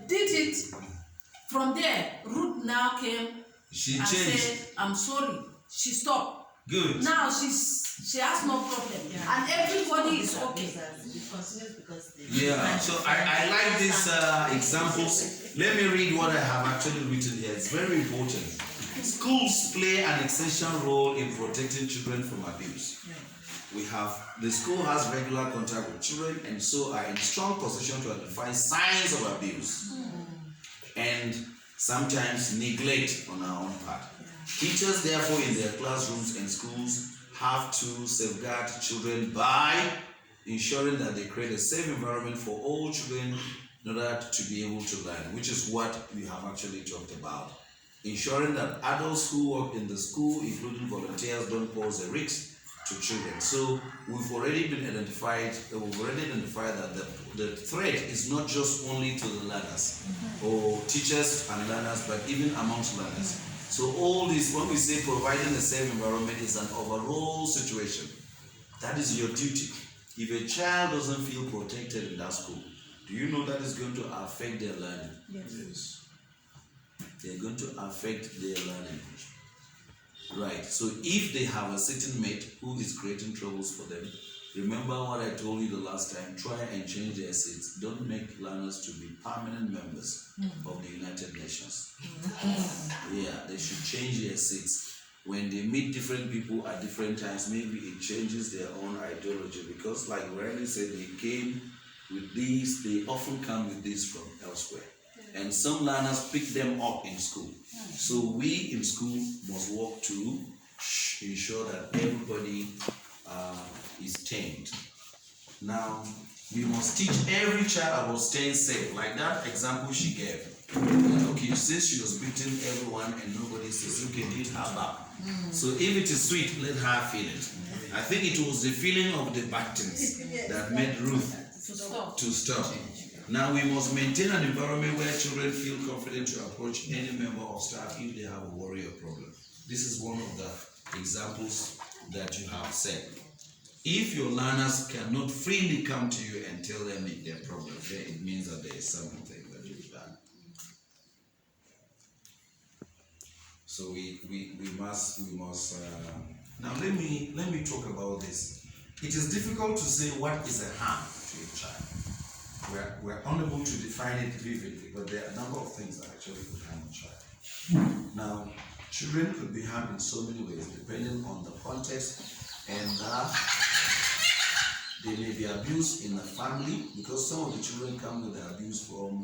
did it. From there, Ruth now came She and changed. said, I'm sorry. She stopped. Good. Now she has no problem. Yeah. And everybody is okay. Yeah, so I like these examples. Let me read what I have actually written here. It's very important. Schools play an essential role in protecting children from abuse. The school has regular contact with children and so are in strong position to identify signs of abuse and sometimes neglect on our own part. Teachers, therefore, in their classrooms and schools have to safeguard children by ensuring that they create a safe environment for all children in order to be able to learn, which is what we have actually talked about. Ensuring that adults who work in the school, including volunteers, don't pose a risk to children. So we've already identified that the threat is not just only to the learners or teachers and learners, but even amongst learners. So all this, when we say providing a safe environment, is an overall situation. That is your duty. If a child doesn't feel protected in that school, do you know that is going to affect their learning? Yes. They're going to affect their learning. Right. So if they have a certain mate who is creating troubles for them, remember what I told you the last time, try and change their seats. Don't make learners to be permanent members of the United Nations. Yeah, they should change their seats. When they meet different people at different times, maybe it changes their own ideology, because like Riley said, they came with these, they often come with this from elsewhere. And some learners pick them up in school. So we in school must work to ensure that everybody is tamed. Now, we must teach every child about staying safe, like that example she gave. Okay, since she was beating everyone and nobody says, okay, beat her back. So if it is sweet, let her feel it. I think it was the feeling of the battings that made Ruth to stop. Now we must maintain an environment where children feel confident to approach any member of staff if they have a worry or problem. This is one of the examples that you have said. If your learners cannot freely come to you and tell them their problems, then it means that there is something that you've done. So we must now let me talk about this. It is difficult to say what is a harm to a child. We're unable to define it vividly, but there are a number of things that actually could harm a child. Now, children could be harmed in so many ways, depending on the context, and they may be abused in the family, because some of the children come with the abuse from